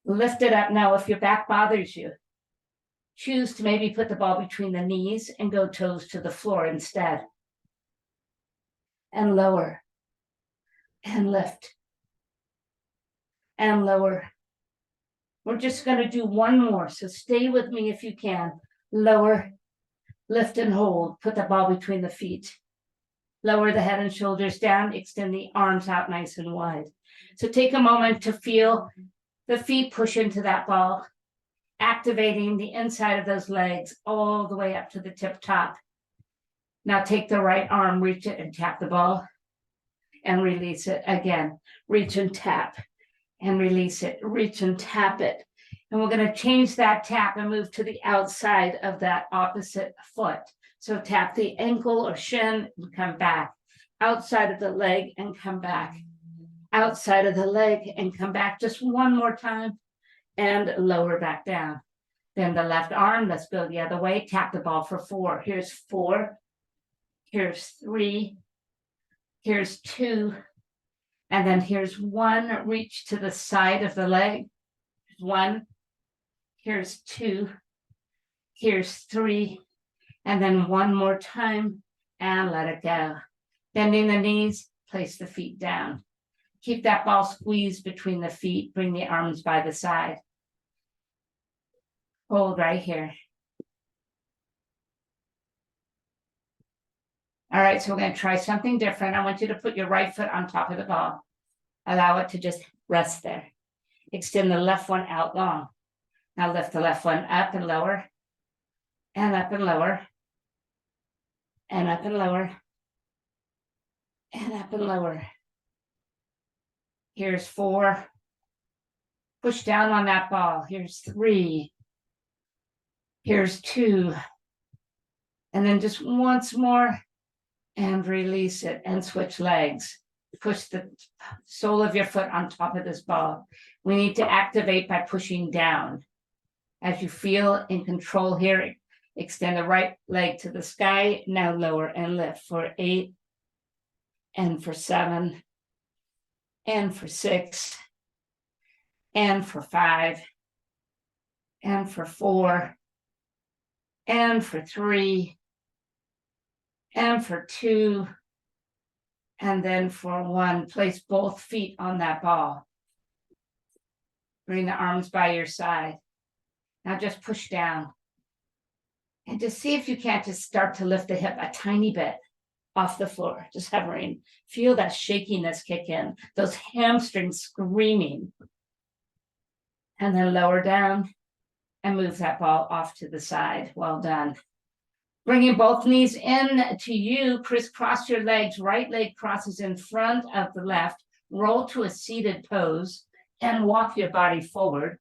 Lift it up now if your back bothers you. Choose to maybe put the ball between the knees and go toes to the floor instead. And lower. And lift. And lower. We're just going to do one more, so stay with me if you can. Lower, lift and hold. Put the ball between the feet. Lower the head and shoulders down, extend the arms out nice and wide. So take a moment to feel the feet push into that ball, activating the inside of those legs all the way up to the tip top. Now take the right arm, reach it and tap the ball and release it again. Reach and tap and release it, reach and tap it. And we're going to change that tap and move to the outside of that opposite foot. So tap the ankle or shin and come back. Outside of the leg and come back. Outside of the leg and come back just one more time and lower back down. Then the left arm, let's go the other way. Tap the ball for 4. Here's 4. Here's 3. Here's 2. And then here's 1, reach to the side of the leg. 1, here's 2, here's 3, and then one more time, and let it go. Bending the knees, place the feet down. Keep that ball squeezed between the feet, bring the arms by the side. Hold right here. All right, so we're going to try something different. I want you to put your right foot on top of the ball. Allow it to just rest there. Extend the left one out long. Now lift the left one up and lower, and up and lower, and up and lower, and up and lower. Here's 4. Push down on that ball. Here's 3. Here's 2. And then just once more, and release it and switch legs. Push the sole of your foot on top of this ball. We need to activate by pushing down. As you feel in control here, extend the right leg to the sky. Now lower and lift for 8, and for 7, and for 6, and for 5, and for 4, and for 3, and for 2, and then for 1. Place both feet on that ball. Bring the arms by your side. Now just push down. And just see if you can't just start to lift the hip a tiny bit off the floor, just hovering. Feel that shakiness kick in, those hamstrings screaming. And then lower down and move that ball off to the side. Well done. Bringing both knees in to you, crisscross your legs. Right leg crosses in front of the left. Roll to a seated pose and walk your body forward.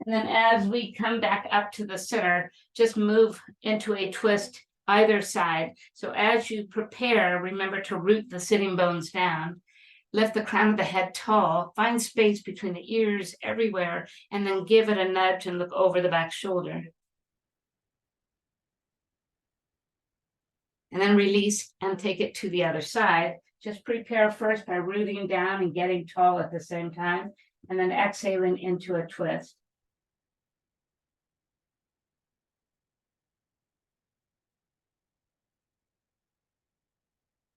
And then as we come back up to the center, just move into a twist either side. So as you prepare, remember to root the sitting bones down. Lift the crown of the head tall, find space between the ears everywhere, and then give it a nudge and look over the back shoulder. And then release and take it to the other side. Just prepare first by rooting down and getting tall at the same time, and then exhaling into a twist.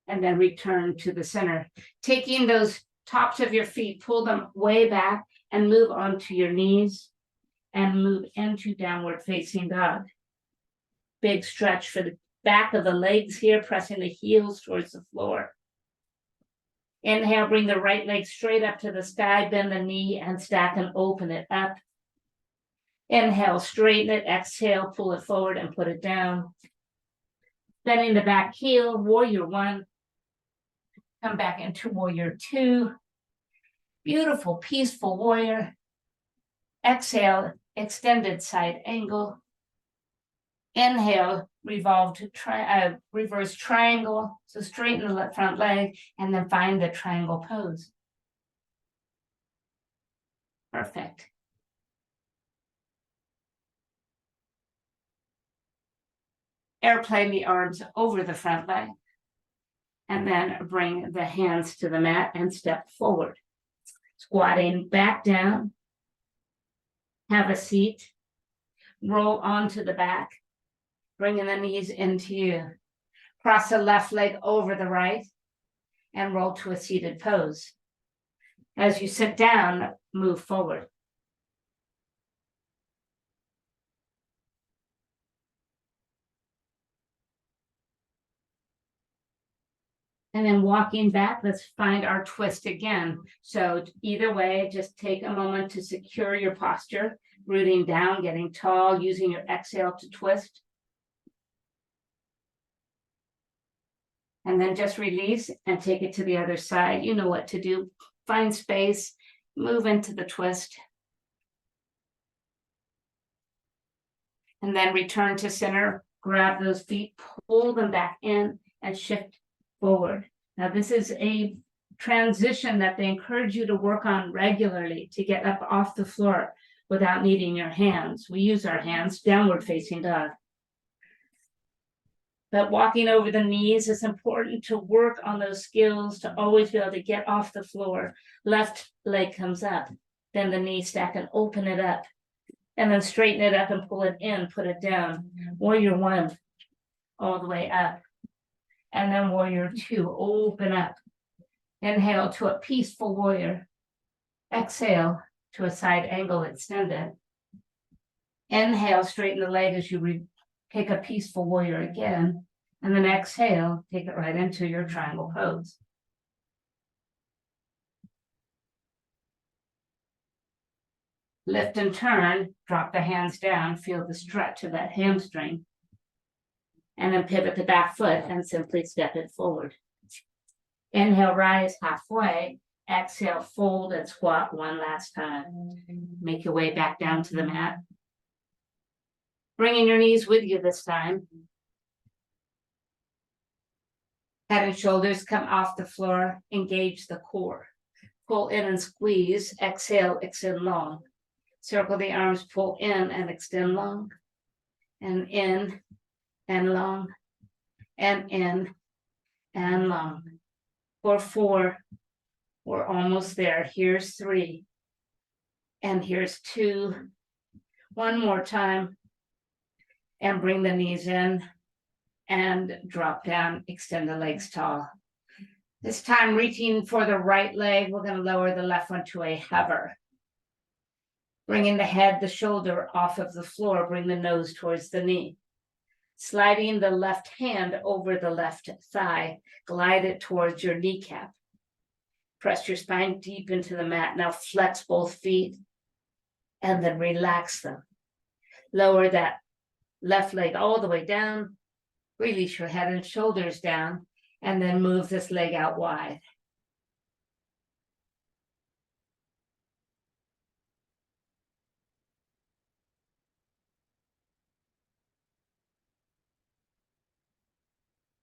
And then return to the center. Taking those tops of your feet, pull them way back and move onto your knees and move into downward facing dog. Big stretch for the back of the legs here, pressing the heels towards the floor. Inhale, bring the right leg straight up to the sky, bend the knee and stack and open it up. Inhale, straighten it, exhale, pull it forward and put it down. Bending the back heel, warrior 1. Come back into warrior 2. Beautiful, peaceful warrior. Exhale, extended side angle. Inhale, revolve to reverse triangle. So straighten the front leg and then find the triangle pose. Perfect. Airplane the arms over the front leg. And then bring the hands to the mat and step forward. Squatting back down. Have a seat. Roll onto the back. Bringing the knees into you. Cross the left leg over the right and roll to a seated pose. As you sit down, move forward. And then walking back, let's find our twist again. So either way, just take a moment to secure your posture, rooting down, getting tall, using your exhale to twist. And then just release and take it to the other side. You know what to do. Find space, move into the twist. And then return to center, grab those feet, pull them back in and shift forward. Now, this is a transition that they encourage you to work on regularly to get up off the floor without needing your hands. We use our hands, downward facing dog. But walking over the knees is important to work on those skills to always be able to get off the floor. Left leg comes up, then the knee stack and open it up, and then straighten it up and pull it in, put it down. Warrior one, all the way up. And then warrior two, open up. Inhale to a peaceful warrior. Exhale to a side angle extended. Inhale, straighten the leg as you take a peaceful warrior again. And then exhale, take it right into your triangle pose. Lift and turn, drop the hands down, feel the stretch of that hamstring. And then pivot the back foot and simply step it forward. Inhale, rise halfway. Exhale, fold and squat one last time. Make your way back down to the mat. Bringing your knees with you this time. Head and shoulders come off the floor. Engage the core. Pull in and squeeze. Exhale, extend long. Circle the arms, pull in and extend long. And in. And long, and in, and long. For 4, we're almost there. Here's 3, and here's 2. One more time, and bring the knees in, and drop down, extend the legs tall. This time, reaching for the right leg, we're gonna lower the left one to a hover. Bringing the head, the shoulder off of the floor, bring the nose towards the knee. Sliding the left hand over the left thigh, glide it towards your kneecap. Press your spine deep into the mat. Now flex both feet and then relax them. Lower that left leg all the way down. Release your head and shoulders down and then move this leg out wide.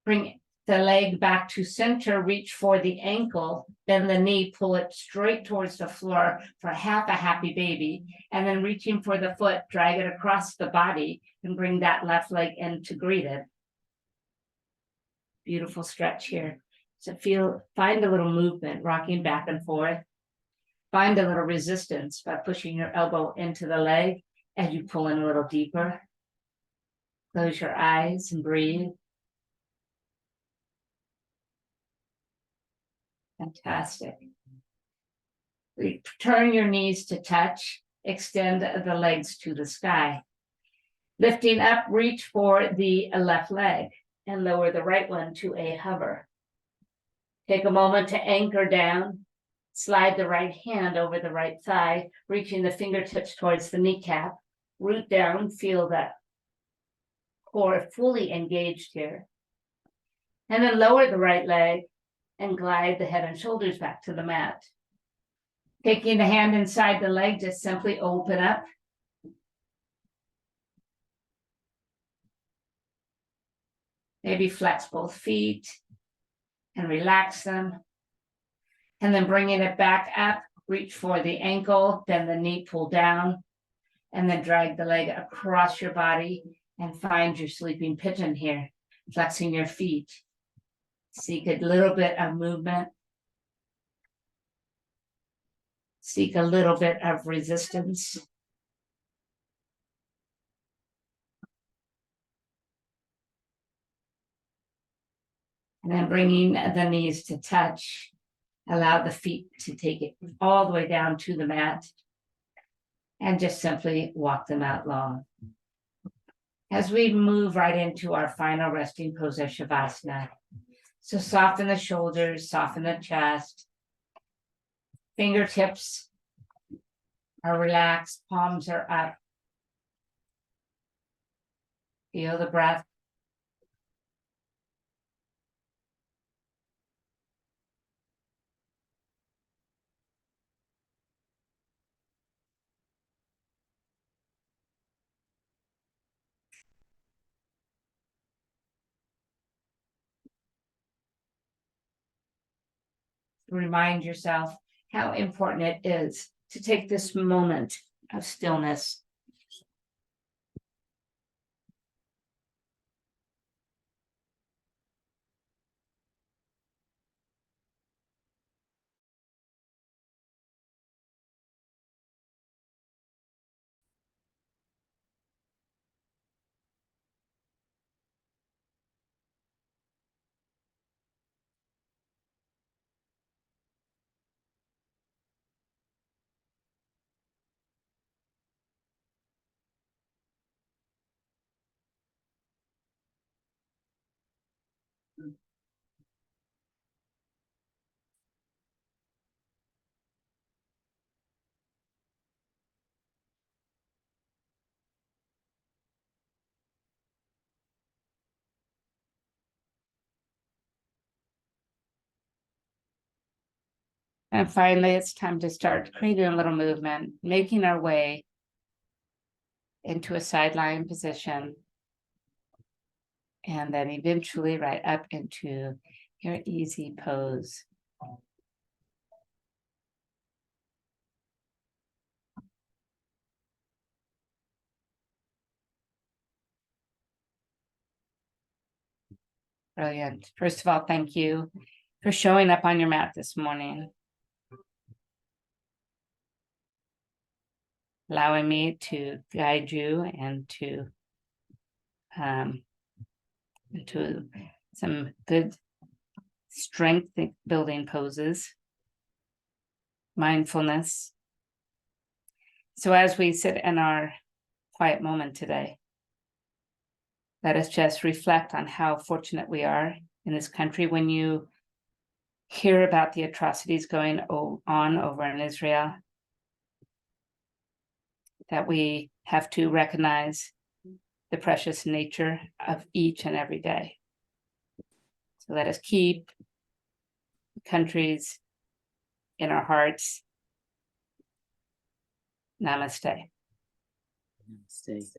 Bring the leg back to center, reach for the ankle, then the knee, pull it straight towards the floor for half a happy baby, and then reaching for the foot, drag it across the body and bring that left leg in to greet it. Beautiful stretch here. So find a little movement, rocking back and forth. Find a little resistance by pushing your elbow into the leg as you pull in a little deeper. Close your eyes and breathe. Fantastic. Turn your knees to touch. Extend the legs to the sky. Lifting up, reach for the left leg and lower the right one to a hover. Take a moment to anchor down. Slide the right hand over the right thigh, reaching the fingertips towards the kneecap. Root down, feel that core fully engaged here. And then lower the right leg and glide the head and shoulders back to the mat. Taking the hand inside the leg, just simply open up. Maybe flex both feet and relax them. And then bringing it back up, reach for the ankle, then the knee, pull down, and then drag the leg across your body and find your sleeping pigeon here, flexing your feet. Seek a little bit of movement. Seek a little bit of resistance. And then bringing the knees to touch. Allow the feet to take it all the way down to the mat. And just simply walk them out long. As we move right into our final resting pose of Shavasana. So soften the shoulders, soften the chest. Fingertips are relaxed, palms are up. Feel the breath. Remind yourself how important it is to take this moment of stillness. And finally, it's time to start creating a little movement, making our way into a side lying position. And then eventually right up into your easy pose. Brilliant. First of all, thank you for showing up on your mat this morning. Allowing me to guide you and to into some good strength building poses, mindfulness. So as we sit in our quiet moment today, let us just reflect on how fortunate we are in this country. When you hear about the atrocities going on over in Israel, that we have to recognize the precious nature of each and every day. So let us keep countries in our hearts. Namaste. Namaste.